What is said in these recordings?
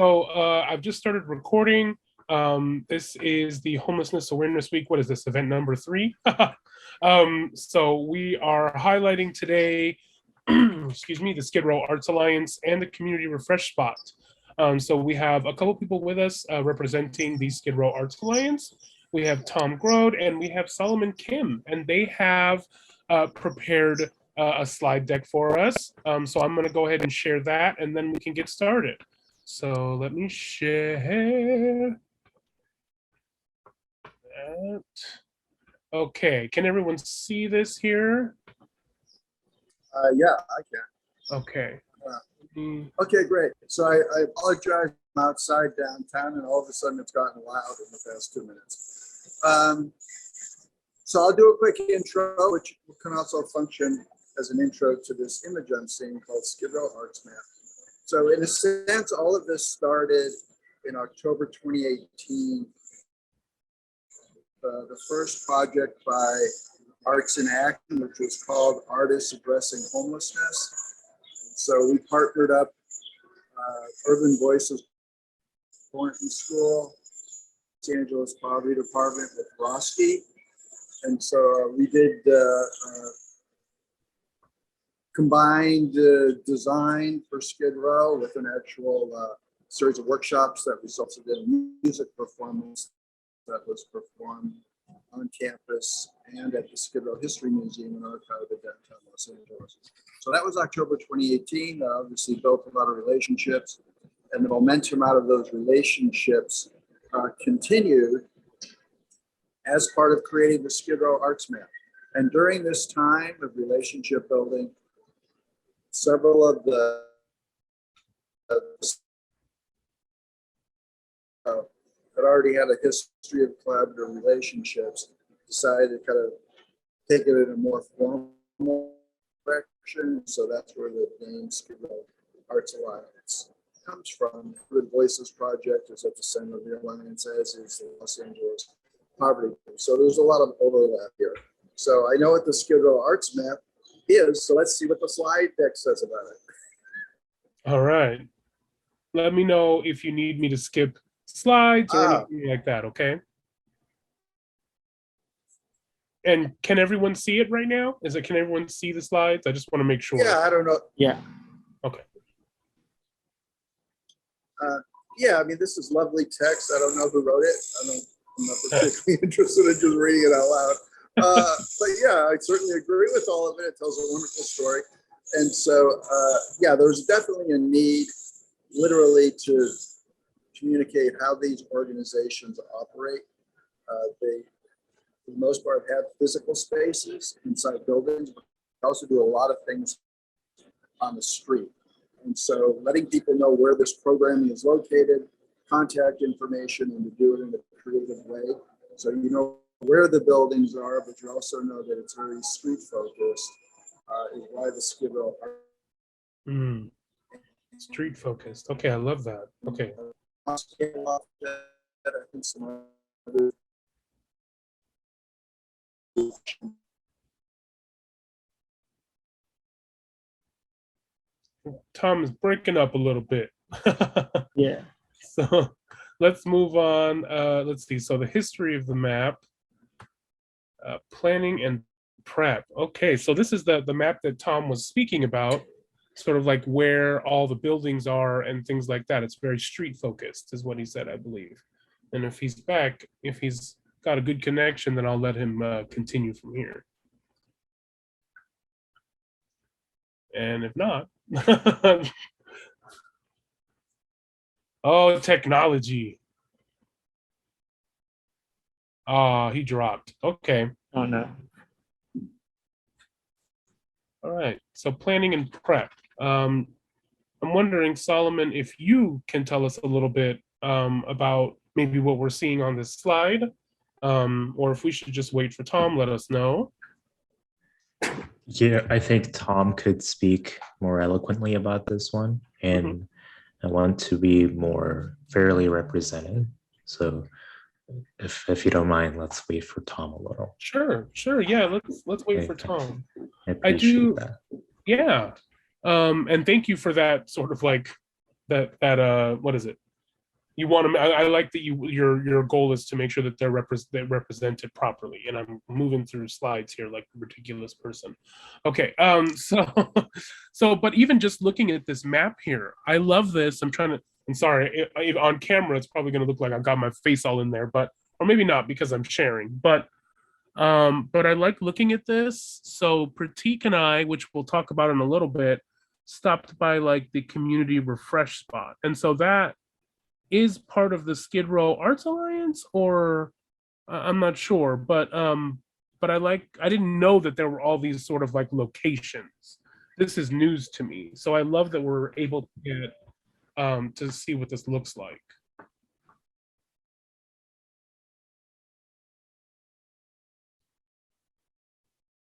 I've just started recording. This is the Homelessness Awareness Week. What is this, event number 3? So we are highlighting today, excuse me, the Skid Row Arts Alliance and the Community Refresh Spot. So we have a couple people with us representing the Skid Row Arts Alliance. We have Tom Grode and we have Solomon Kim, and they have prepared a slide deck for us. So I'm going to go ahead and share that, and then we can get started. So let me share that. Okay, can everyone see this here? Yeah, I can. Okay. Okay, great. So I apologize. I'm outside downtown, and all of a sudden it's gotten loud in the past 2 minutes. So I'll do a quick intro, which can also function as an intro to this image I'm seeing called Skid Row Arts Map. So in a sense, all of this started in October 2018. The first project by Arts in Action, which was called Artists Addressing Homelessness. So we partnered up Urban Voices Thornton School, Los Angeles Poverty Department with Roski. And so we did combined design for Skid Row with an actual series of workshops that resulted in a music performance that was performed on campus and at the Skid Row History Museum and Archive in downtown Los Angeles. So that was October 2018. Obviously built a lot of relationships, and the momentum out of those relationships continued as part of creating the Skid Row Arts Map. And during this time of relationship building, several of the that already had a history of collaborative relationships decided to kind of take it in a more formal direction. So that's where the name Skid Row Arts Alliance comes from. The Voices Project is at the center of the alliance, as is the Los Angeles Poverty. So there's a lot of overlap here. So I know what the Skid Row Arts Map is, so let's see what the slide deck says about it. All right. Let me know if you need me to skip slides or anything like that, okay? And can everyone see it right now? Can everyone see the slides? I just want to make sure. Yeah, I don't know. Yeah. Okay. Yeah, I mean, this is lovely text. I don't know who wrote it. I'm not particularly interested in just reading it out loud. But yeah, I certainly agree with all of it. It tells a wonderful story. And so, yeah, there's definitely a need literally to communicate how these organizations operate. They, for the most part, have physical spaces inside buildings, but they also do a lot of things on the street. And so letting people know where this programming is located, contact information, and to do it in a creative way. So you know where the buildings are, but you also know that it's very street focused, is why the Skid Row. Street focused. Okay, I love that. Okay. Tom is breaking up a little bit. Yeah. So let's move on. Let's see. So the history of the map, planning and prep. Okay, so this is the map that Tom was speaking about, sort of like where all the buildings are and things like that. It's very street focused is what he said, I believe. And if he's back, if he's got a good connection, then I'll let him continue from here. And if not, oh, technology. Oh, he dropped. Okay. Oh no. All right. So planning and prep. I'm wondering, Solomon, if you can tell us a little bit about maybe what we're seeing on this slide, or if we should just wait for Tom, let us know. Yeah, I think Tom could speak more eloquently about this one, and I want to be more fairly represented. So if you don't mind, let's wait for Tom a little. Sure. Yeah, let's wait for Tom. I appreciate that. Yeah. And thank you for that sort of like that what is it? you want to. I like that your goal is to make sure that they're represented properly. And I'm moving through slides here like a ridiculous person. Okay. So but even just looking at this map here, I love this. I'm sorry, on camera it's probably going to look like I've got my face all in there, but or maybe not because I'm sharing. But I like looking at this. So Pratik and I, which we'll talk about in a little bit, stopped by like the community refresh spot, and so that is part of the Skid Row Arts Alliance, or I'm not sure, but I didn't know that there were all these sort of like locations. This is news to me, so I love that we're able to get to see what this looks like.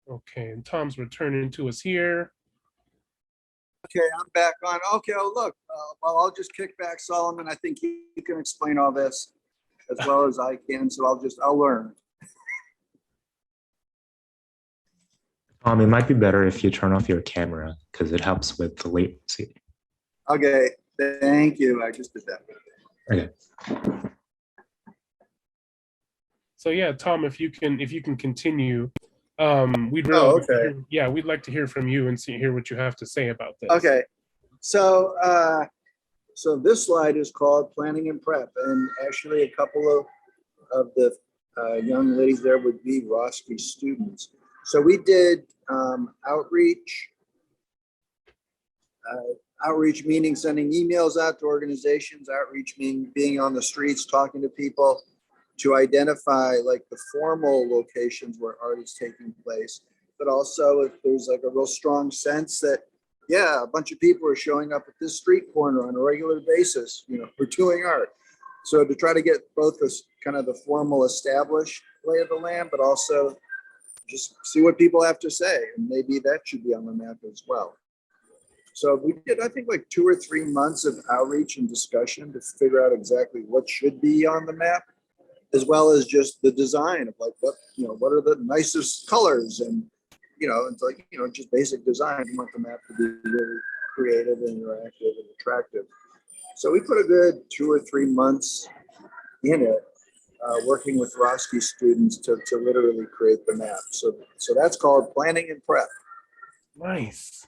Okay, and Tom's returning to us here. Okay, I'm back on. Okay, oh, look, well, I'll just kick back, Solomon. I think you can explain all this as well as I can, so I'll learn. It might be better if you turn off your camera because it helps with the latency. Okay, thank you. I just did that. Okay. So yeah, Tom, if you can continue, we'd Oh, really okay. we'd like to hear from you and hear what you have to say about this. Okay, so so this slide is called Planning and Prep, and actually a couple of the young ladies there would be Roski students. So we did outreach meaning sending emails out to organizations, outreach meaning being on the streets, talking to people to identify like the formal locations where art is taking place. But also if there's like a real strong sense that, yeah, a bunch of people are showing up at this street corner on a regular basis, you know, we're doing art. So to try to get both this kind of the formal established lay of the land, but also just see what people have to say. And maybe that should be on the map as well. So we did, I think, like 2 or 3 months of outreach and discussion to figure out exactly what should be on the map, as well as just the design of like what are the nicest colors, and it's like just basic design. You want the map to be really creative and interactive and attractive. So we put a good 2 or 3 months in it, working with Roski students to literally create the map. So that's called Planning and Prep. Nice.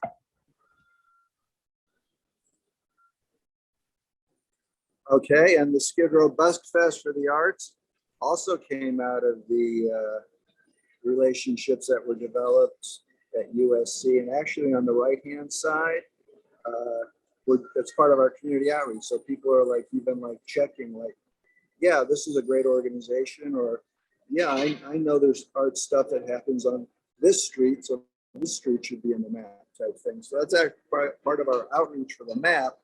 Okay, and the Skid Row Busk-Fest for the Arts also came out of the relationships that were developed at USC. And actually on the right-hand side, it's part of our community outreach. So people are like, even like checking like, yeah, this is a great organization, or yeah, I know there's art stuff that happens on this street, so this street should be in the map type thing. So that's actually part of our outreach for the map.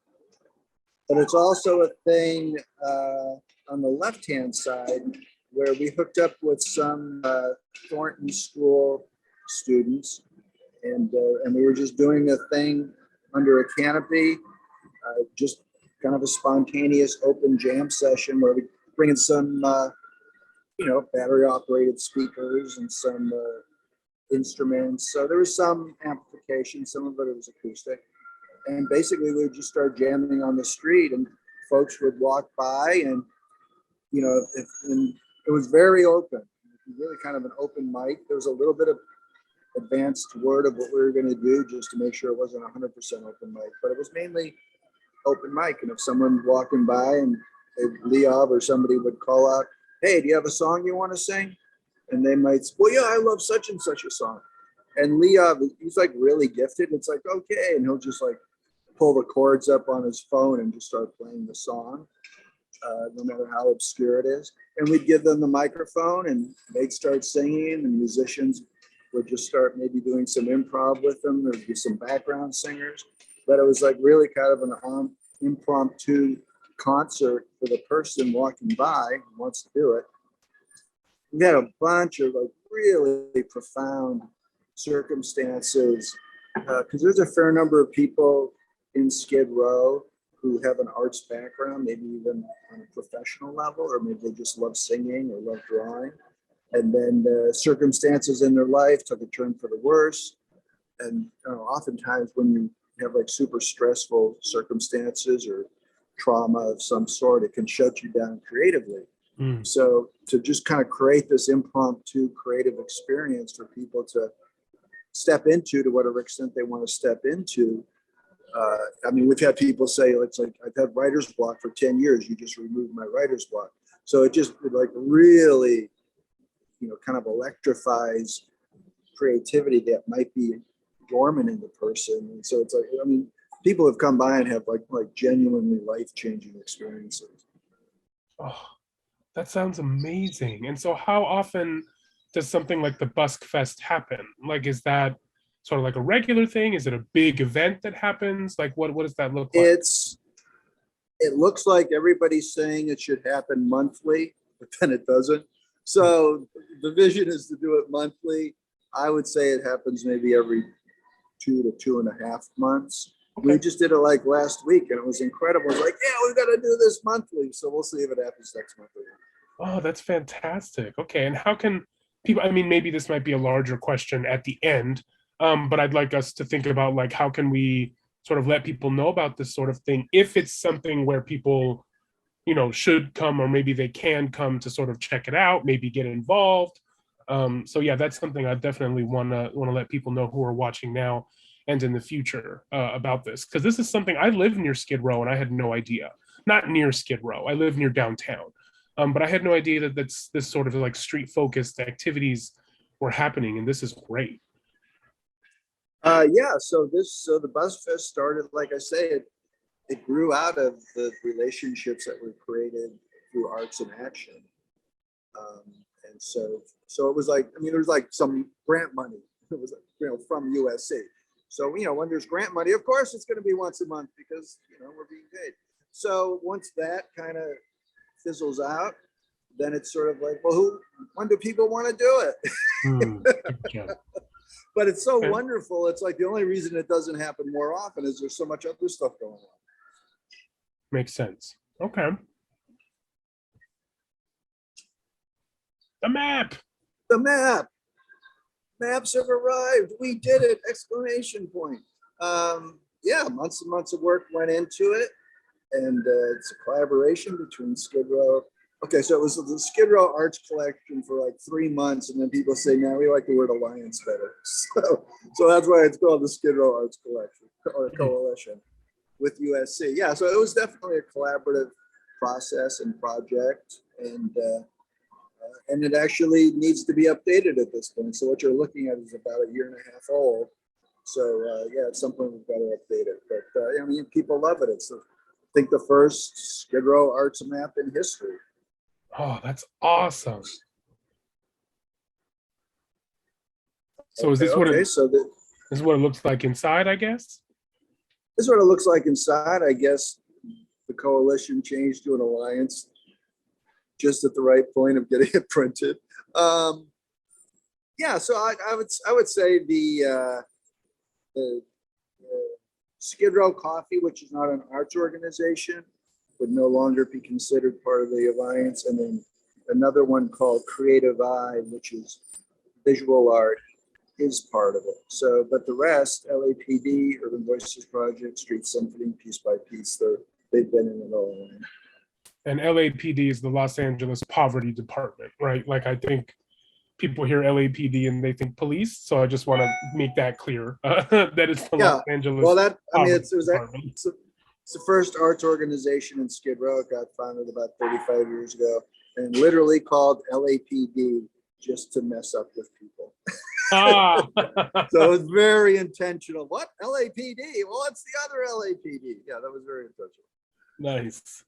But it's also a thing on the left-hand side where we hooked up with some Thornton School students, and we were just doing a thing under a canopy, just kind of a spontaneous open jam session where we bring in some, battery-operated speakers and some instruments. So there was some amplification, some of it was acoustic. And basically we would just start jamming on the street, and folks would walk by, and and it was very open, really kind of an open mic. There was a little bit of advanced word of what we were going to do just to make sure it wasn't 100% open mic, but it was mainly open mic. And if someone walking by and Leov or somebody would call out, hey, do you have a song you want to sing? And they might say, well, yeah, I love such and such a song. And Leov, he's like really gifted. It's like, okay. And he'll just like pull the chords up on his phone and just start playing the song, no matter how obscure it is. And we'd give them the microphone and they'd start singing, and musicians would just start maybe doing some improv with them. There'd be some background singers, but it was like really kind of an impromptu concert for the person walking by who wants to do it. We had a bunch of like really profound circumstances, because there's a fair number of people in Skid Row who have an arts background, maybe even on a professional level, or maybe they just love singing or love drawing. And then the circumstances in their life took a turn for the worse. And oftentimes when you have like super stressful circumstances or trauma of some sort, it can shut you down creatively. Mm. So to just kind of create this impromptu creative experience for people to step into, to whatever extent they want to step into. I mean, we've had people say, it's like, I've had writer's block for 10 years. You just removed my writer's block. So it just like really, kind of electrifies creativity that might be dormant in the person. And so it's like, I mean, people have come by and have like genuinely life-changing experiences. Oh, that sounds amazing. And so how often does something like the Busk-Fest happen? Like, is that sort of like a regular thing? Is it a big event that happens? Like, what does that look like? It looks like everybody's saying it should happen monthly, but then it doesn't. So the vision is to do it monthly. I would say it happens maybe every 2 to 2.5 months. Okay. We just did it like last week and it was incredible. It's like, yeah, we've got to do this monthly. So we'll see if it happens next month. Oh, that's fantastic. Okay. And how can people, I mean, maybe this might be a larger question at the end, but I'd like us to think about like, how can we sort of let people know about this sort of thing if it's something where people, should come, or maybe they can come to sort of check it out, maybe get involved. So yeah, that's something I definitely want to let people know who are watching now and in the future about this, because this is something. I live near Skid Row and I had no idea. Not near Skid Row, I live near downtown, but I had no idea that this sort of like street focused activities were happening, and this is great. Yeah, so the Busk-Fest started, like I say, it grew out of the relationships that were created through arts and action. And so it was like, I mean, there's like some grant money, it was, from USC. So, when there's grant money, of course, it's going to be once a month because, we're being paid. So once that kind of fizzles out, then it's sort of like, well, when do people want to do it? But it's so wonderful. It's like the only reason it doesn't happen more often is there's so much other stuff going on. Makes sense. Okay. The map. The map. Maps have arrived. We did it! Exclamation point. Yeah, months and months of work went into it, and it's a collaboration between Skid Row. Okay, so it was the Skid Row Arts Collection for like 3 months, and then people say, "Now we like the word alliance better." So that's why it's called the Skid Row Arts Collection or Coalition with USC. Yeah, so it was definitely a collaborative process and project, and it actually needs to be updated at this point. So what you're looking at is about 1.5 years old. So yeah, at some point we've got to update it. But I mean, people love it. It's, I think, the first Skid Row arts map in history. Oh, that's awesome. So is this what this is what it looks like inside, I guess? This is what it looks like inside. I guess the coalition changed to an alliance just at the right point of getting it printed. Yeah, so I would say the Skid Row Coffee, which is not an arts organization, would no longer be considered part of the alliance, and then another one called Creative Eye, which is visual art, is part of it. So, but the rest, LAPD, Urban Voices Project, Street Symphony, Piece by Piece, they've been in it all along. And LAPD is the Los Angeles Poverty Department, right? Like, I think people hear LAPD and they think police. So I just want to make that clear that it's the Los Angeles. Well, it's the first arts organization in Skid Row. It got founded about 35 years ago, and literally called LAPD just to mess up with people. So it's very intentional. What? LAPD? Well, it's the other LAPD. Yeah, that was very intentional. Nice.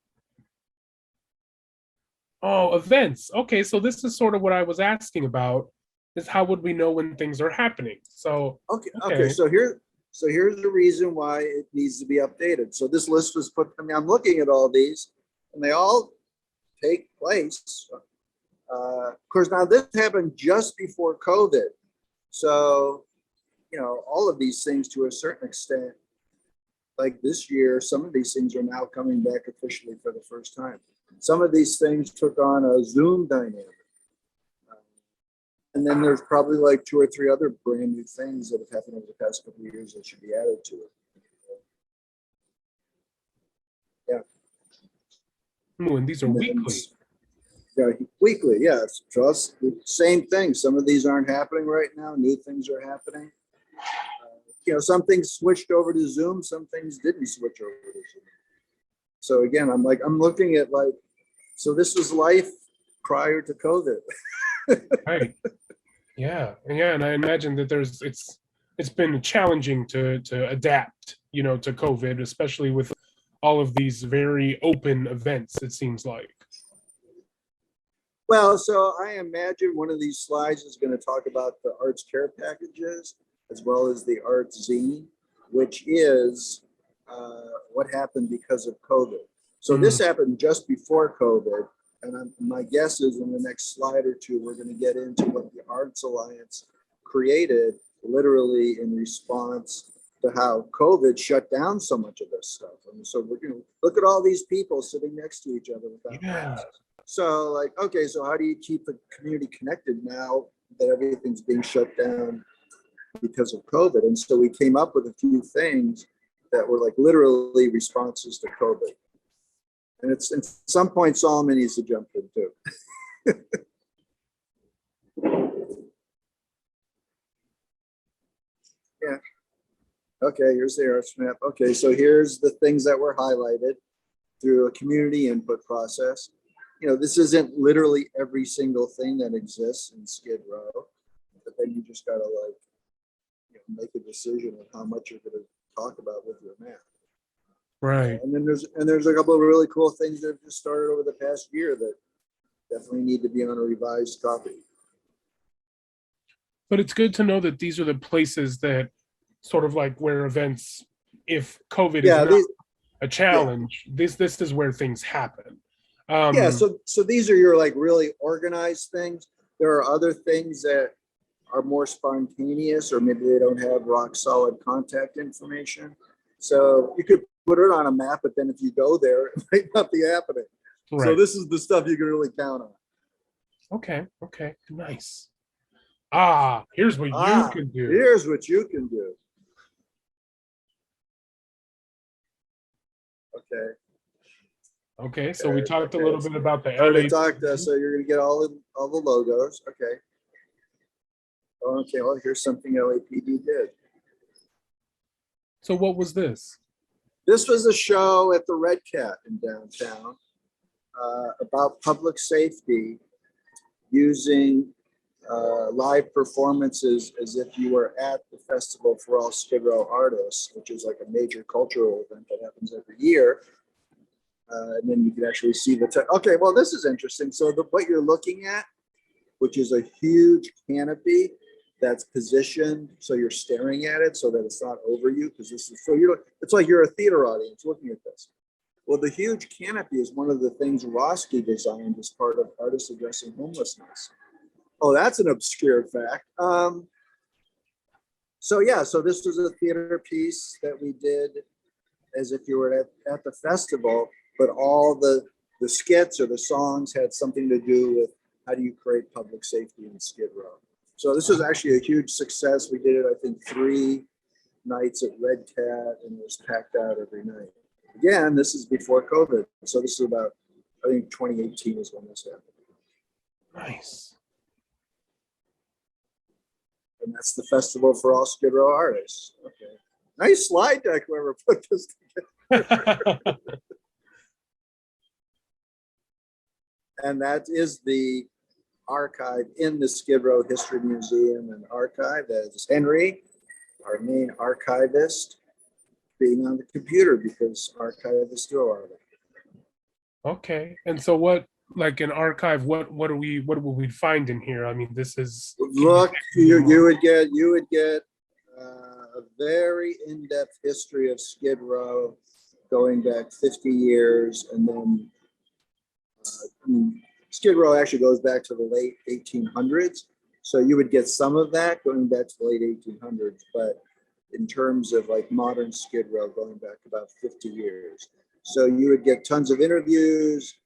Oh, events. Okay, so this is sort of what I was asking about, is how would we know when things are happening? So okay. So here's the reason why it needs to be updated. So this list was put, I mean, I'm looking at all these and they all take place. Of course, now this happened just before COVID. So, all of these things to a certain extent, like this year, some of these things are now coming back officially for the first time. Some of these things took on a Zoom dynamic. And then there's probably like 2 or 3 other brand new things that have happened over the past couple of years that should be added to it. Yeah. Ooh, and these are And then weekly. weekly, yes. Just the same thing. Some of these aren't happening right now. New things are happening. Some things switched over to Zoom. Some things didn't switch over to Zoom. So again, I'm looking at so this was life prior to COVID. Right. Yeah. And I imagine that it's been challenging to adapt, to COVID, especially with all of these very open events, it seems like. Well, so I imagine one of these slides is going to talk about the arts care packages as well as the arts zine, which is what happened because of COVID. So this happened just before COVID. And my guess is in the next slide or two, we're going to get into what the Arts Alliance created literally in response to how COVID shut down so much of this stuff. So we're going to look at all these people sitting next to each other without masks. So okay, so how do you keep the community connected now that everything's being shut down because of COVID? And so we came up with a few things that were literally responses to COVID. And at some point, Solomon needs to jump in too. Yeah. Okay, here's the arts map. Okay, so here's the things that were highlighted through a community input process. This isn't literally every single thing that exists in Skid Row, but then you just gotta make a decision of how much you're gonna talk about with your map. Right. And then there's a couple of really cool things that have just started over the past year that definitely need to be on a revised copy. But it's good to know that these are the places that sort of where events, if COVID is not a challenge, this is where things happen. So these are your really organized things. There are other things that are more spontaneous, or maybe they don't have rock solid contact information. So you could put it on a map, but then if you go there, it might not be happening. Right. So this is the stuff you can really count on. Okay, nice. Here's what you can do. Here's what you can do. Okay, so we talked a little bit about the LA. So you're going to get all the logos. Okay, well, here's something LAPD did. So what was this? This was a show at the Red Cat in downtown about public safety using live performances as if you were at the Festival for All Skid Row Artists, which is a major cultural event that happens every year. And then you can actually see okay, well, this is interesting. So what you're looking at, which is a huge canopy that's positioned so you're staring at it so that it's not over you, because it's like you're a theater audience looking at this. Well, the huge canopy is one of the things Roski designed as part of Artists Addressing Homelessness. Oh, that's an obscure fact. So this was a theater piece that we did as if you were at the festival, but all the skits or the songs had something to do with how do you create public safety in Skid Row. So this was actually a huge success. We did it, I think, 3 nights at Red Cat, and it was packed out every night. Again, this is before COVID. So this is about, I think 2018 is when this happened. Nice. And that's the Festival for All Skid Row Artists. Okay. Nice slide deck, whoever put this together. And that is the archive in the Skid Row History Museum and Archive. That is Henry, our main archivist, being on the computer because archivists do all of it. Okay. And so what, an archive, what will we find in here? I mean, this is. Look, you would get a very in-depth history of Skid Row going back 50 years. And then Skid Row actually goes back to the late 1800s. So you would get some of that going back to the late 1800s. But in terms of modern Skid Row, going back about 50 years. So you would get tons of interviews,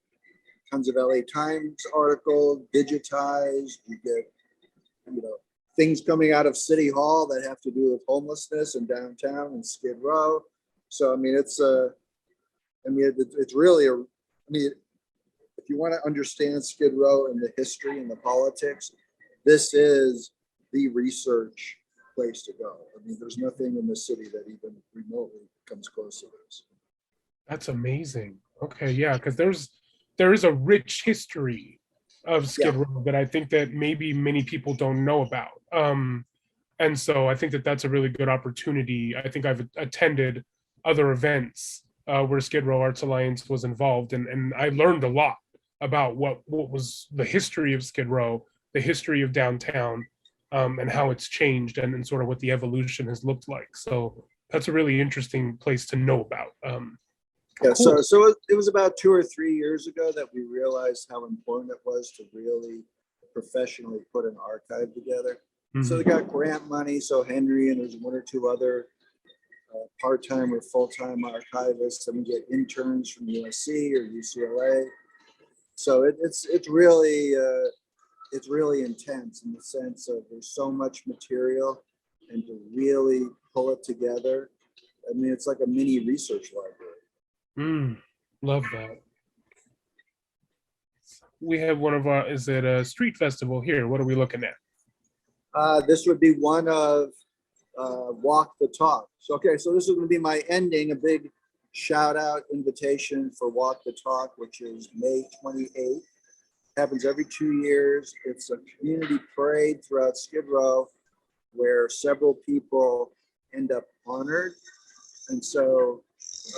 tons of LA Times articles, digitized. You get, things coming out of City Hall that have to do with homelessness in downtown and Skid Row. So, it's really if you want to understand Skid Row and the history and the politics, this is the research place to go. I mean, there's nothing in the city that even remotely comes close to this. That's amazing. Okay, yeah, because there is a rich history of Skid Row that I think that maybe many people don't know about. And so I think that that's a really good opportunity. I think I've attended other events where Skid Row Arts Alliance was involved, and I learned a lot about what was the history of Skid Row, the history of downtown, and how it's changed, and sort of what the evolution has looked like. So that's a really interesting place to know about. Yeah, Cool. so it was about 2 or 3 years ago that we realized how important it was to really professionally put an archive together. So they got grant money. So Henry and there's 1 or 2 other part-time or full-time archivists, and we get interns from USC or UCLA. So it's really intense in the sense of there's so much material, and to really pull it together. I mean, it's like a mini research library. Love that. We have one of our, is it a street festival here? What are we looking at? This would be one of Walk the Talk. So, okay, so this is going to be my ending, a big shout out invitation for Walk the Talk, which is May 28th. Happens every 2 years. It's a community parade throughout Skid Row where several people end up honored. And so,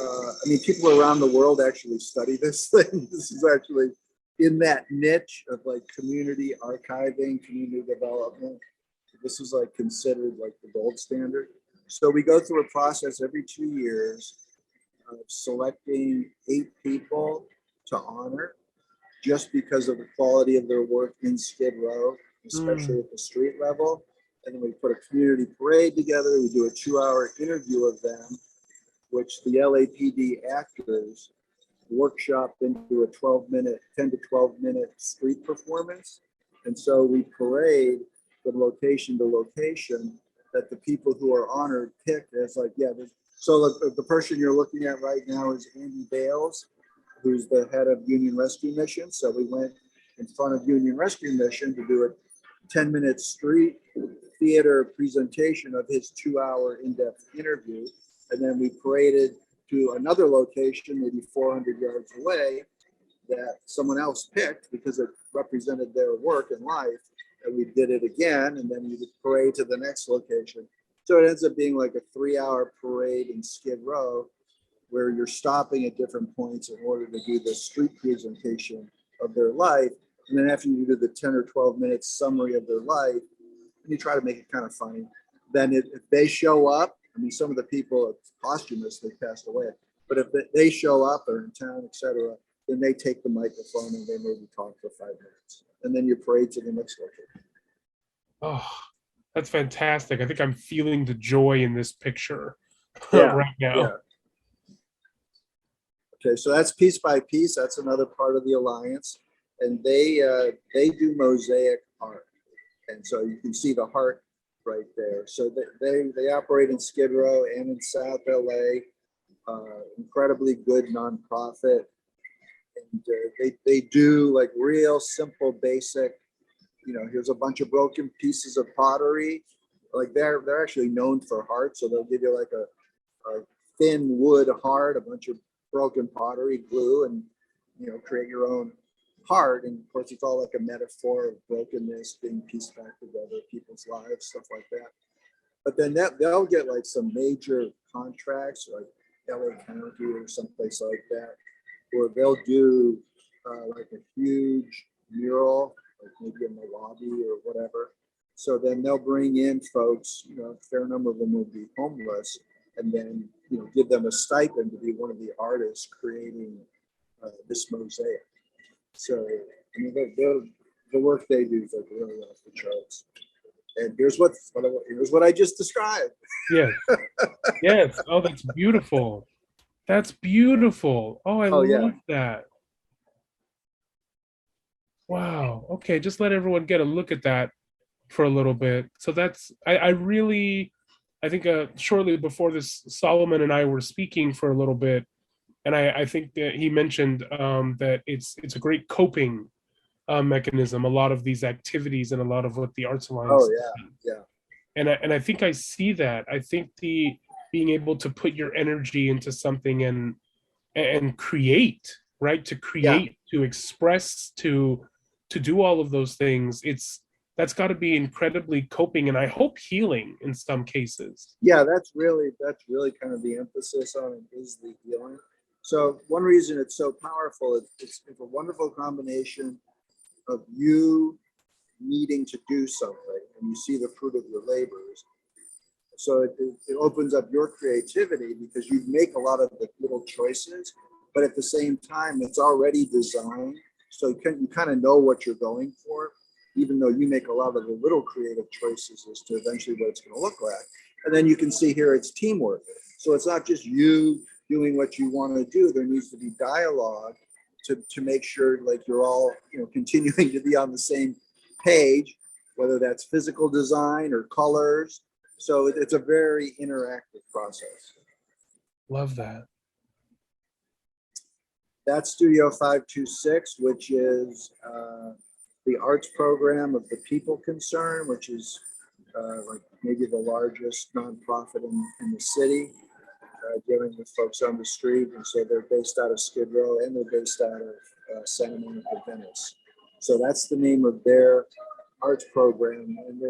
I mean, people around the world actually study this thing. This is actually in that niche of like community archiving, community development. This is like considered like the gold standard. So we go through a process every 2 years of selecting 8 people to honor just because of the quality of their work in Skid Row, especially at the street level. And then we put a community parade together. We do a 2-hour interview of them, which the LAPD actors workshopped into a 10 to 12 minute street performance. And so we parade from location to location that the people who are honored pick as like, yeah, so the person you're looking at right now is Andy Bales, who's the head of Union Rescue Mission. So we went in front of Union Rescue Mission to do a 10-minute street theater presentation of his 2-hour in-depth interview. And then we paraded to another location, maybe 400 yards away, that someone else picked because it represented their work and life. And we did it again, and then we would parade to the next location. So it ends up being like a 3-hour parade in Skid Row where you're stopping at different points in order to do the street presentation of their life. And then after you do the 10 or 12 minute summary of their life, and you try to make it kind of funny, then if they show up, I mean, some of the people, posthumous, they passed away, but if they show up or in town, etc., then they take the microphone and they maybe talk for 5 minutes. And then you parade to the next location. Oh, that's fantastic. I think I'm feeling the joy in this picture Yeah, right now. yeah. Okay, so that's piece by piece. That's another part of the Alliance. And they do mosaic art. And so you can see the heart right there. So they operate in Skid Row and in South LA. Incredibly good nonprofit. And they do like real simple, basic, you know, here's a bunch of broken pieces of pottery. Like they're actually known for hearts. So they'll give you like a thin wood heart, a bunch of broken pottery, glue, and, you know, create your own heart. And of course, it's all like a metaphor of brokenness being pieced back together, people's lives, stuff like that. But then they'll get like some major contracts, like LA County or someplace like that, where they'll do like a huge mural, like maybe in the lobby or whatever. So then they'll bring in folks, you know, a fair number of them will be homeless, and then, you know, give them a stipend to be one of the artists creating this mosaic. So, I mean, the work they do is like really off the charts. And here's what I just described. Yes. Yes. Oh, that's beautiful. That's beautiful. Oh, I love that. Wow. Okay, just let everyone get a look at that for a little bit. So that's, I think shortly before this, Solomon and I were speaking for a little bit, And I think that he mentioned that it's a great coping mechanism, a lot of these activities and a lot of what the Arts Alliance. Oh yeah, yeah. And I think I see that. I think the being able to put your energy into something and create, right? To create, to express, to do all of those things. That's got to be incredibly coping, and I hope healing in some cases. Yeah, that's really kind of the emphasis on it, is the healing. So one reason it's so powerful, it's a wonderful combination of you needing to do something, and you see the fruit of your labors. So it opens up your creativity because you make a lot of the little choices, but at the same time, it's already designed. So you kind of know what you're going for, even though you make a lot of the little creative choices as to eventually what it's going to look like. And then you can see here it's teamwork. So it's not just you doing what you want to do. There needs to be dialogue to make sure like you're all, you know, continuing to be on the same page, whether that's physical design or colors. So it's a very interactive process. Love that. That's Studio 526, which is the arts program of the People Concern, which is like maybe the largest nonprofit in the city, dealing with folks on the street. And so they're based out of Skid Row, and they're based out of Santa Monica, Venice. So that's the name of their arts program. And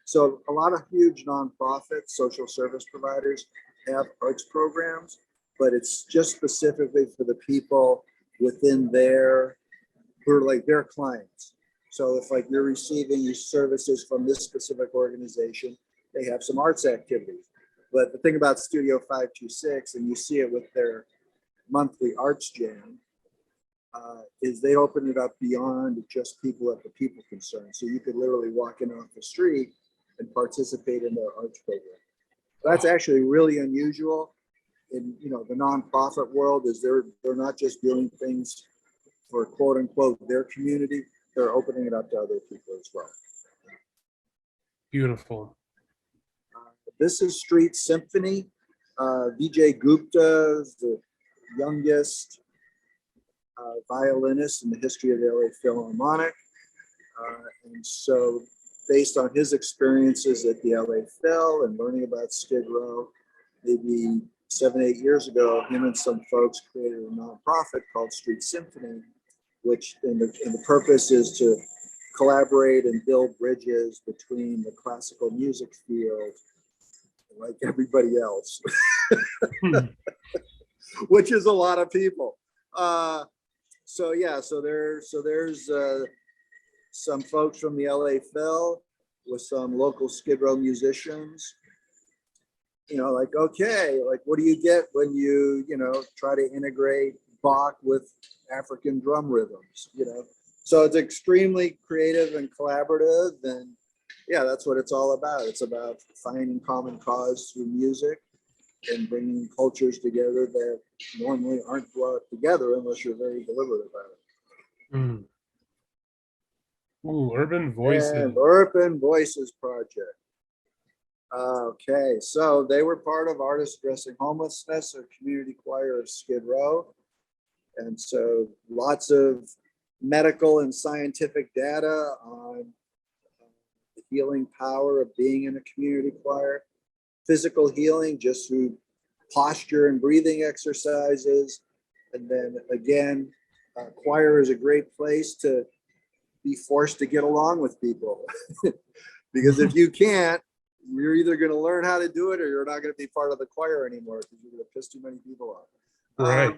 so a lot of huge nonprofits, social service providers have arts programs, but it's just specifically for the people within who are like their clients. So if like you're receiving these services from this specific organization, they have some arts activities. But the thing about Studio 526, and you see it with their monthly arts jam, is they open it up beyond just people at the People Concern. So you could literally walk in off the street and participate in their arts program. That's actually really unusual in, you know, the nonprofit world. Is they're not just doing things for quote unquote their community, they're opening it up to other people as well. Beautiful. This is Street Symphony. Vijay Gupta is the youngest violinist in the history of the LA Philharmonic. And so based on his experiences at the LA Phil and learning about Skid Row, maybe 7, 8 years ago, him and some folks created a nonprofit called Street Symphony, which and the purpose is to collaborate and build bridges between the classical music field, like everybody else, which is a lot of people. So yeah, so there's some folks from the LA Phil with some local Skid Row musicians. You know, like, okay, like what do you get when you know, try to integrate Bach with African drum rhythms, you know? So it's extremely creative and collaborative, and yeah, that's what it's all about. It's about finding common cause through music and bringing cultures together that normally aren't brought together unless you're very deliberate about it. Mm. Ooh, Urban Voices. And Urban Voices Project. Okay, so they were part of Artists Addressing Homelessness, a community choir of Skid Row. And so lots of medical and scientific data on the healing power of being in a community choir. Physical healing just through posture and breathing exercises. And then again, choir is a great place to be forced to get along with people. Because if you can't, you're either going to learn how to do it or you're not going to be part of the choir anymore because you're going to piss too many people off. Right.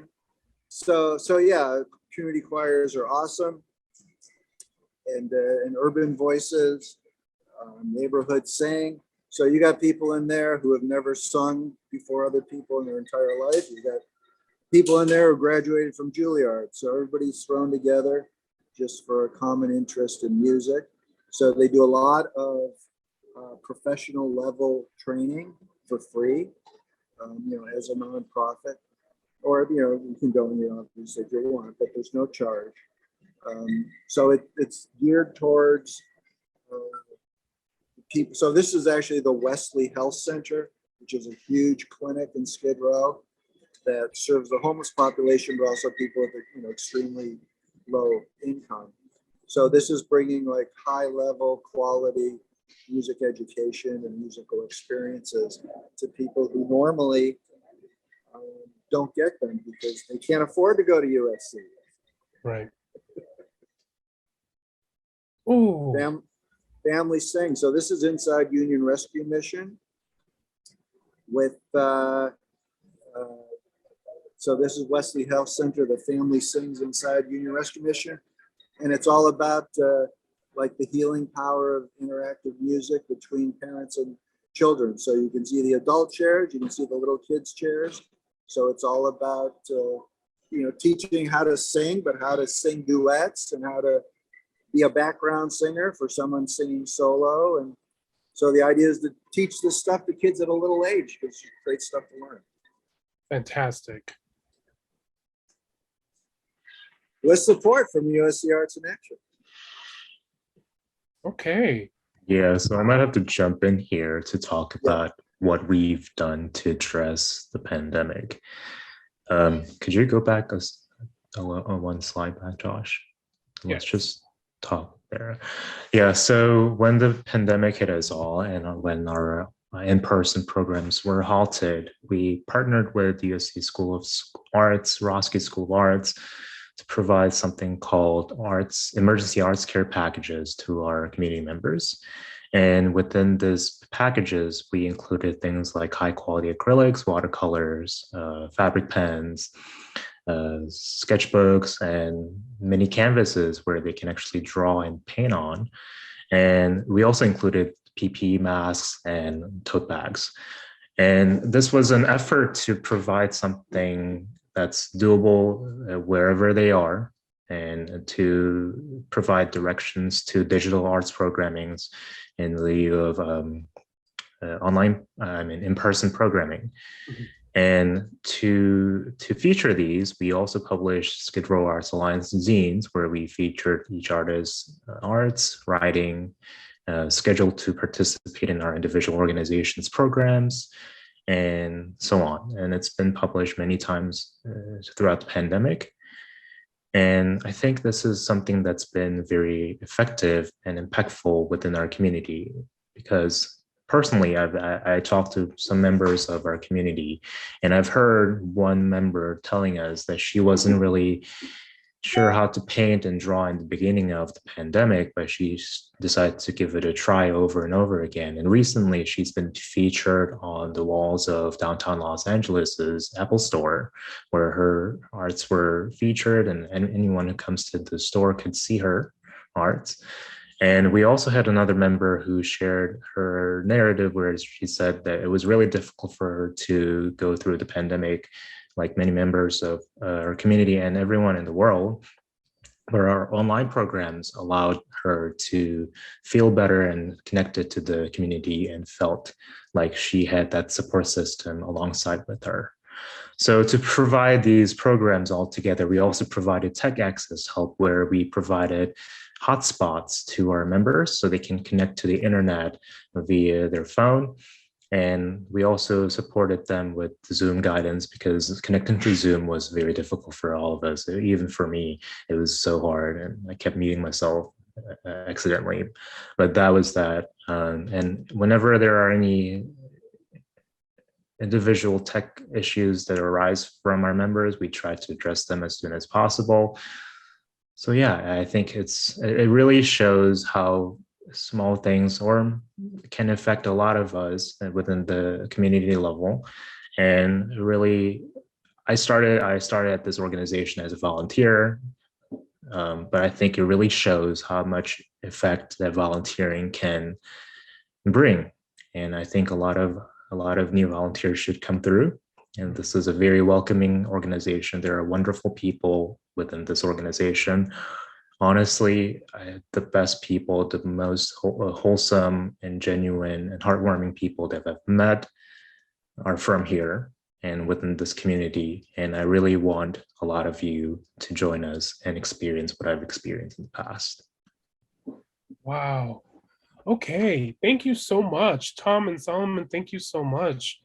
So yeah, community choirs are awesome. And Urban Voices, neighborhood sing. So you got people in there who have never sung before other people in their entire life. You got people in there who graduated from Juilliard. So everybody's thrown together just for a common interest in music. So they do a lot of professional level training for free, you know, as a nonprofit, or, you know, you can go in the office if you want, but there's no charge. So it's geared towards people. So this is actually the Wesley Health Center, which is a huge clinic in Skid Row that serves the homeless population, but also people with, extremely low income. So this is bringing like high level quality music education and musical experiences to people who normally don't get them because they can't afford to go to USC. Right. Oh. Family Sing. So this is inside Union Rescue Mission with, so this is Wesley Health Center, the Family Sings inside Union Rescue Mission. And it's all about like the healing power of interactive music between parents and children. So you can see the adult chairs, you can see the little kids chairs. So it's all about, teaching how to sing, but how to sing duets and how to be a background singer for someone singing solo. And so the idea is to teach this stuff to kids at a little age because it's great stuff to learn. Fantastic. With support from USC Arts in Action. Okay. Yeah, so I might have to jump in here to talk about what we've done to address the pandemic. Could you go back one slide back, Josh? Let's just talk there. Yeah, so when the pandemic hit us all and when our in-person programs were halted, we partnered with the USC School of Arts, Roski School of Arts, to provide something called emergency arts care packages to our community members. And within these packages, we included things like high quality acrylics, watercolors, fabric pens, sketchbooks, and mini canvases where they can actually draw and paint on. And we also included PPE masks and tote bags. And this was an effort to provide something that's doable wherever they are, and to provide directions to digital arts programmings in lieu of in-person programming. Mm-hmm. And to feature these, we also published Skid Row Arts Alliance zines, where we featured each artist's arts, writing, scheduled to participate in our individual organizations programs, and so on. And it's been published many times throughout the pandemic. And I think this is something that's been very effective and impactful within our community, because personally, I talked to some members of our community, and I've heard one member telling us that she wasn't really sure how to paint and draw in the beginning of the pandemic, but she decided to give it a try over and over again. And recently she's been featured on the walls of downtown Los Angeles's Apple Store, where her arts were featured, and anyone who comes to the store could see her arts. And we also had another member who shared her narrative where she said that it was really difficult for her to go through the pandemic, like many members of our community and everyone in the world, where our online programs allowed her to feel better and connected to the community and felt like she had that support system alongside with her. So to provide these programs all together, we also provided tech access help, where we provided hotspots to our members so they can connect to the internet via their phone. And we also supported them with Zoom guidance, because connecting to Zoom was very difficult for all of us. Even for me, it was so hard, and I kept muting myself accidentally. But that was that. And whenever there are any individual tech issues that arise from our members, we try to address them as soon as possible. So yeah, I think it really shows how small things can affect a lot of us within the community level. And really, I started at this organization as a volunteer, but I think it really shows how much effect that volunteering can bring. And I think a lot of new volunteers should come through. And this is a very welcoming organization. There are wonderful people within this organization. Honestly, the best people, the most wholesome and genuine and heartwarming people that I've met are from here and within this community. And I really want a lot of you to join us and experience what I've experienced in the past. Wow. Okay. Thank you so much, Tom and Solomon. Thank you so much.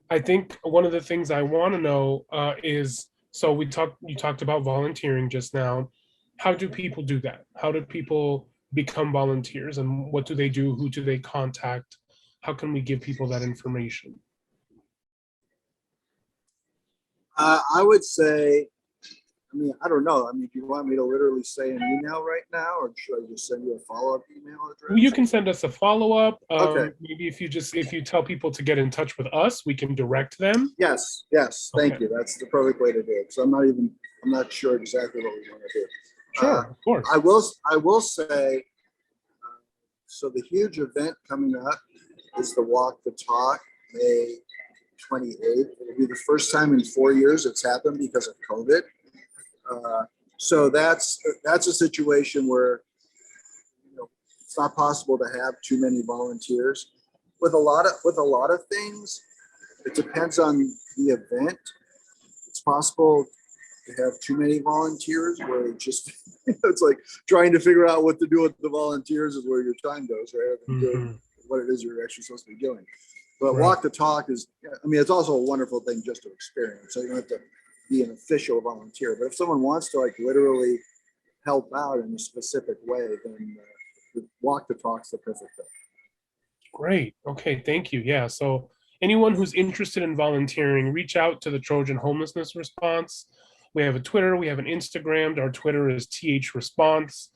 I think one of the things I want to know is, so you talked about volunteering just now. How do people do that? How do people become volunteers, and what do they do? Who do they contact? How can we give people that information? I would say, I mean, I don't know. I mean, do you want me to literally say an email right now, or should I just send you a follow-up email address? You can send us a follow-up. Okay. Maybe if you tell people to get in touch with us, we can direct them. Yes, thank you. That's the perfect way to do it. So I'm not sure exactly what we want to do. Sure, of course. I will say, so the huge event coming up is the Walk the Talk, May 28th. It'll be the first time in 4 years it's happened because of COVID. So that's a situation where, you know, it's not possible to have too many volunteers. With a lot of things, it depends on the event. It's possible to have too many volunteers where it just it's like trying to figure out what to do with the volunteers is where your time goes, rather than doing what it is you're actually supposed to be doing. But Walk the Talk is, I mean, it's also a wonderful thing just to experience. So you don't have to be an official volunteer. But if someone wants to like literally help out in a specific way, then Walk the Talk's the perfect thing. Great. Okay, thank you. Yeah, so anyone who's interested in volunteering, reach out to the Trojan Homelessness Response. We have a Twitter, we have an Instagram. Our Twitter is THResponse.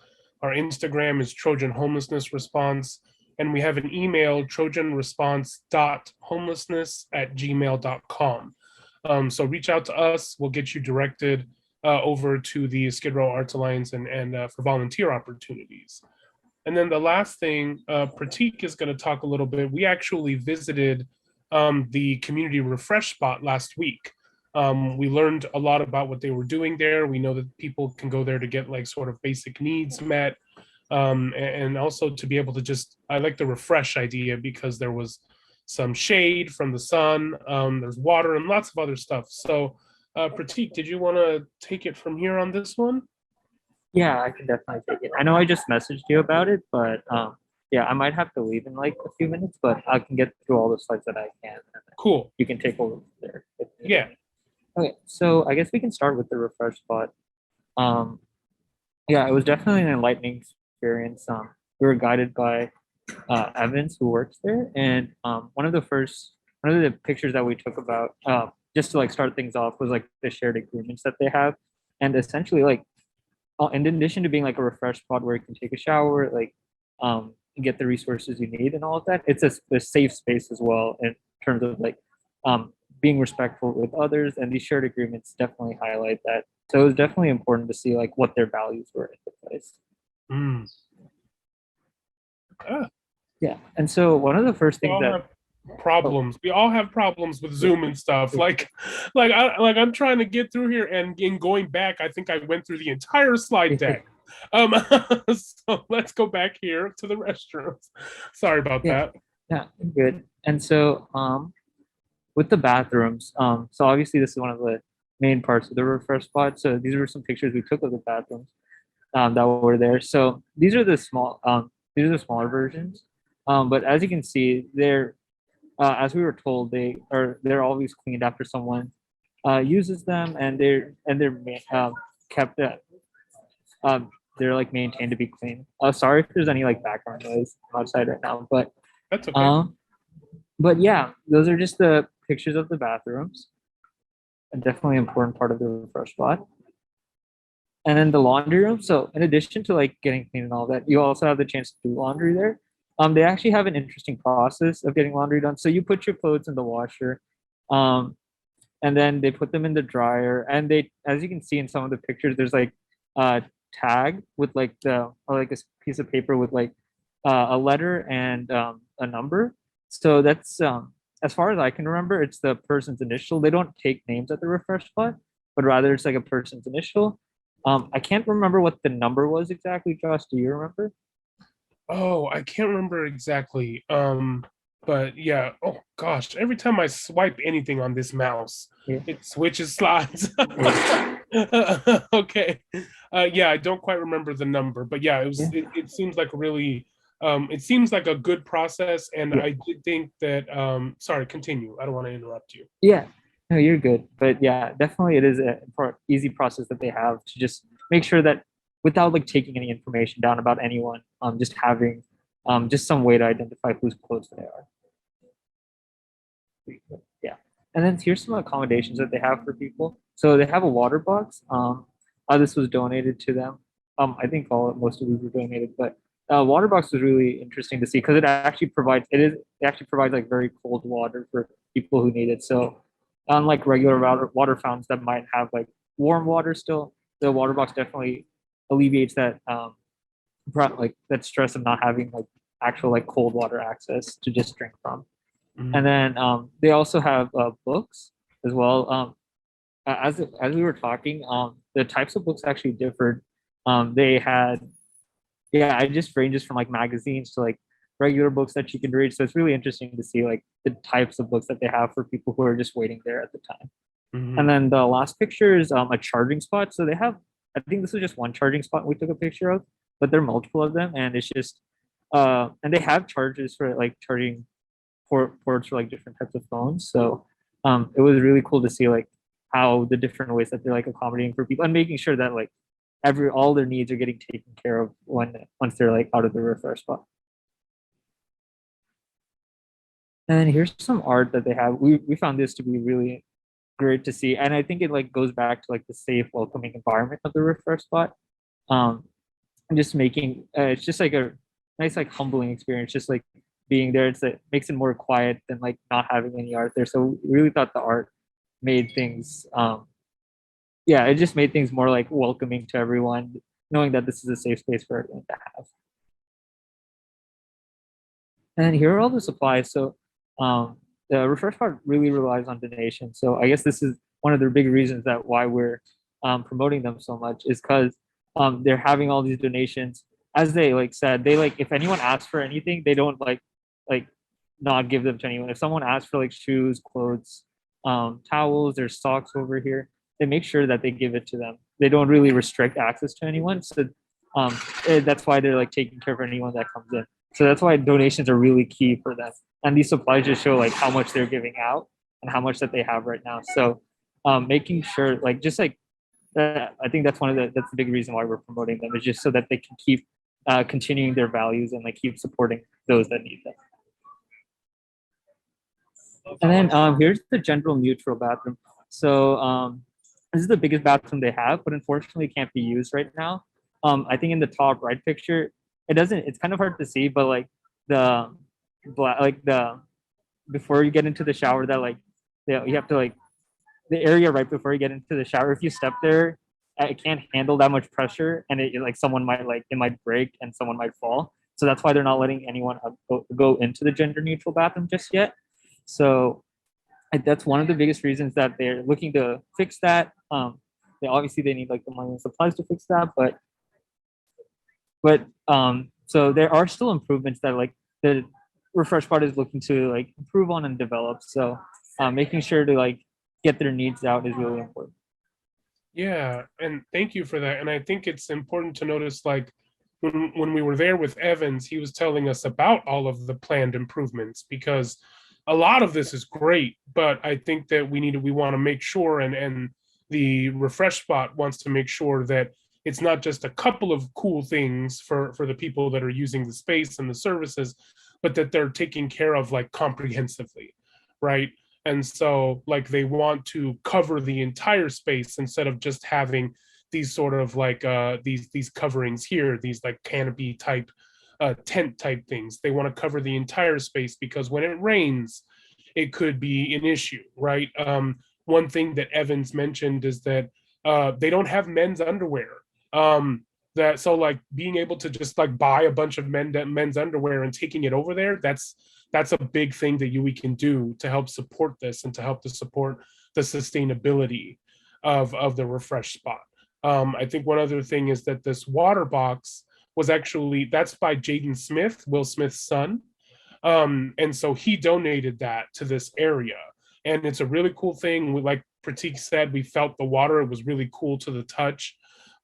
Our Instagram is Trojan Homelessness Response. And we have an email, trojanresponse.homelessness@gmail.com. So reach out to us. We'll get you directed over to the Skid Row Arts Alliance and for volunteer opportunities. And then the last thing, Pratik is going to talk a little bit. We actually visited the Community Refresh Spot last week. We learned a lot about what they were doing there. We know that people can go there to get like sort of basic needs met. And also to be able to just, I like the refresh idea because there was some shade from the sun, there's water and lots of other stuff. So Pratik, did you want to take it from here on this one? Yeah, I can definitely take it. I know I just messaged you about it, but yeah, I might have to leave in like a few minutes, but I can get through all the slides that I can. Cool. You can take over there. Yeah. Okay, so I guess we can start with the refresh spot. Yeah, it was definitely an enlightening experience. We were guided by Evans, who works there, and one of the pictures that we took about just to like start things off was like the shared agreements that they have, and essentially like in addition to being like a refresh spot where you can take a shower, like get the resources you need and all of that, it's a safe space as well in terms of like being respectful with others, and these shared agreements definitely highlight that. So it was definitely important to see like what their values were in the place. Yeah, and so one of the first things that we all have problems with Zoom and stuff. I'm trying to get through here, and in going back, I think I went through the entire slide deck. So let's go back here to the restrooms. Sorry about that. Yeah, good. And so with the bathrooms, so obviously this is one of the main parts of the refresh spot. So these were some pictures we took of the bathrooms that were there. So these are the smaller versions. But as you can see, they're as we were told, they're always cleaned after someone uses them, and they're kept they're like maintained to be clean. Sorry if there's any like background noise outside right now, but that's okay. But yeah, those are just the pictures of the bathrooms. A definitely important part of the refresh spot. And then the laundry room. So in addition to like getting clean and all that, you also have the chance to do laundry there. They actually have an interesting process of getting laundry done. So you put your clothes in the washer, and then they put them in the dryer. And they, as you can see in some of the pictures, there's like a tag with like a piece of paper with like a letter and a number. So that's as far as I can remember, it's the person's initial. They don't take names at the refresh spot, but rather it's like a person's initial. I can't remember what the number was exactly. Josh, do you remember? Oh, I can't remember exactly. But yeah, oh gosh, every time I swipe anything on this mouse, it switches slides. Okay. Yeah, I don't quite remember the number, but yeah, it seems like a really It seems like a good process, and Yeah. I did think that. Sorry, continue. I don't want to interrupt you. Yeah, no, you're good. But yeah, definitely it is a easy process that they have to just make sure that without like taking any information down about anyone, just having just some way to identify whose clothes they are. Yeah. And then here's some accommodations that they have for people. So they have a water box. This was donated to them. I think most of these were donated, but water box was really interesting to see because it actually provides like very cold water for people who need it. So unlike regular water fountains that might have like warm water still, the water box definitely alleviates that like that stress of not having like actual like cold water access to just drink from. And then they also have books as well. As we were talking, the types of books actually differed. They had, yeah, it just ranges from like magazines to like regular books that you can read. So it's really interesting to see like the types of books that they have for people who are just waiting there at the time. And then the last picture is a charging spot. So they have, I think this was just one charging spot we took a picture of, but there are multiple of them, and it's just, and they have chargers for like charging ports for like different types of phones. So it was really cool to see like how the different ways that they're like accommodating for people and making sure that like all their needs are getting taken care of once they're like out of the refresh spot. And here's some art that they have. We found this to be really great to see, and I think it like goes back to like the safe, welcoming environment of the refresh spot. And just making it's just like a nice like humbling experience, just like being there. It makes it more quiet than like not having any art there. So we really thought the art made things yeah, it just made things more like welcoming to everyone, knowing that this is a safe space for everyone to have. And here are all the supplies. So the refresh spot really relies on donations. So I guess this is one of the big reasons that why we're promoting them so much is because they're having all these donations. As they like said, they like if anyone asks for anything, they don't like not give them to anyone. If someone asks for like shoes, clothes, towels, there's socks over here, they make sure that they give it to them. They don't really restrict access to anyone. So that's why they're like taking care of anyone that comes in. So that's why donations are really key for them. And these supplies just show like how much they're giving out and how much that they have right now. So making sure like just like I think that's that's the big reason why we're promoting them, is just so that they can keep continuing their values and like keep supporting those that need them. And then here's the gender neutral bathroom. So this is the biggest bathroom they have, but unfortunately can't be used right now. I think in the top right picture, it's kind of hard to see, but like before you get into the shower, that like you have to like the area right before you get into the shower, if you step there, it can't handle that much pressure, and it like someone might it might break and someone might fall. So that's why they're not letting anyone go into the gender neutral bathroom just yet. So that's one of the biggest reasons that they're looking to fix that. They need like the money and supplies to fix that, but so there are still improvements that like the refresh spot is looking to like improve on and develop. So making sure to like get their needs out is really important. Yeah, and thank you for that. And I think it's important to notice, like when we were there with Evans, he was telling us about all of the planned improvements, because a lot of this is great, but I think that we want to make sure, and the refresh spot wants to make sure that it's not just a couple of cool things for the people that are using the space and the services, but that they're taken care of like comprehensively, right? And so like they want to cover the entire space instead of just having these sort of like these coverings here, these like canopy type tent type things. They want to cover the entire space, because when it rains, it could be an issue, right? One thing that Evans mentioned is that they don't have men's underwear. So like being able to just like buy a bunch of men's underwear and taking it over there, that's a big thing that we can do to help support this and to help to support the sustainability of the refresh spot. I think one other thing is that this water box was actually, that's by Jaden Smith, Will Smith's son. And so he donated that to this area. And it's a really cool thing. Like Pratik said, we felt the water, it was really cool to the touch.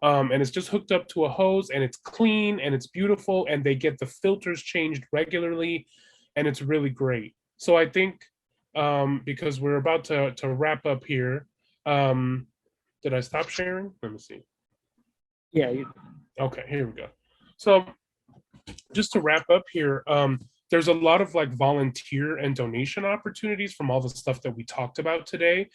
And it's just hooked up to a hose, and it's clean and it's beautiful, and they get the filters changed regularly, and it's really great. So I think because we're about to wrap up here, did I stop sharing? Let me see. Yeah. Okay, here we go. So just to wrap up here, there's a lot of like volunteer and donation opportunities from all the stuff that we talked about today.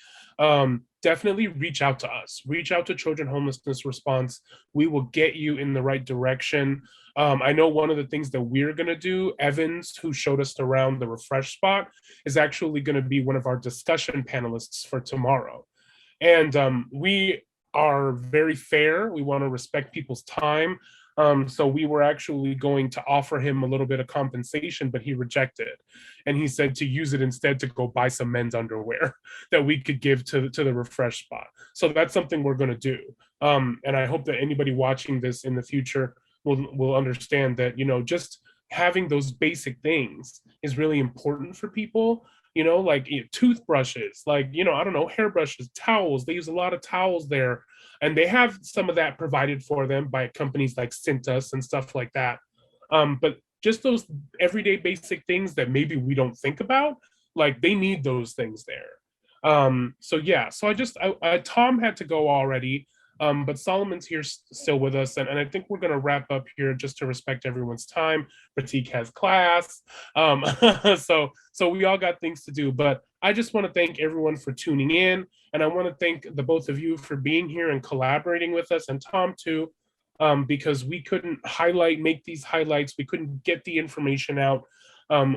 Definitely reach out to us. Reach out to Trojan Homelessness Response. We will get you in the right direction. I know one of the things that we're going to do, Evans, who showed us around the Refresh Spot, is actually going to be one of our discussion panelists for tomorrow. And we are very fair. We want to respect people's time. So we were actually going to offer him a little bit of compensation, but he rejected. And he said to use it instead to go buy some men's underwear that we could give to the Refresh Spot. So that's something we're going to do. And I hope that anybody watching this in the future will understand that, you know, just having those basic things is really important for people. You know, like toothbrushes, like, you know, I don't know, hairbrushes, towels. They use a lot of towels there. And they have some of that provided for them by companies like Cintas and stuff like that. But just those everyday basic things that maybe we don't think about, like they need those things there. So yeah, so Tom had to go already, but Solomon's here still with us. And I think we're gonna wrap up here just to respect everyone's time. Pratik has class. So we all got things to do, but I just wanna thank everyone for tuning in. And I wanna thank the both of you for being here and collaborating with us, and Tom too, because we couldn't make these highlights. We couldn't get the information out.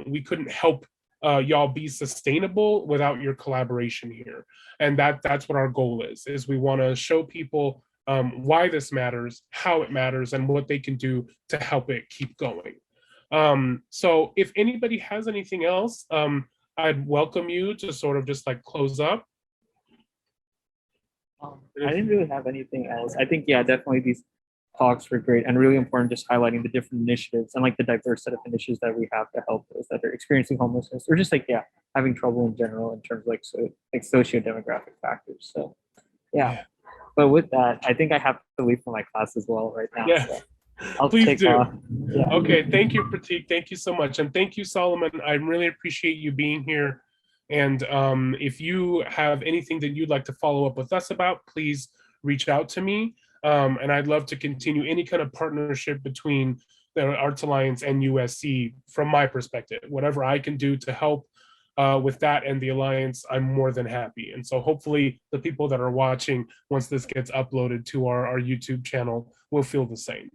We couldn't help y'all be sustainable without your collaboration here. And that's what our goal is we wanna show people why this matters, how it matters, and what they can do to help it keep going. So if anybody has anything else, I'd welcome you to sort of just like close up. I didn't really have anything else. I think, yeah, definitely these talks were great and really important, just highlighting the different initiatives and like the diverse set of initiatives that we have to help those that are experiencing homelessness or just like, yeah, having trouble in general in terms of like socio-demographic factors. So yeah. But with that, I think I have to leave for my class as well right now. Yeah. So I'll Please take do. off. Yeah. Okay, thank you, Pratik. Thank you so much. And thank you, Solomon. I really appreciate you being here. And if you have anything that you'd like to follow up with us about, please reach out to me. And I'd love to continue any kind of partnership between the Arts Alliance and USC from my perspective. Whatever I can do to help with that and the Alliance, I'm more than happy. And so hopefully the people that are watching, once this gets uploaded to our YouTube channel, will feel the same.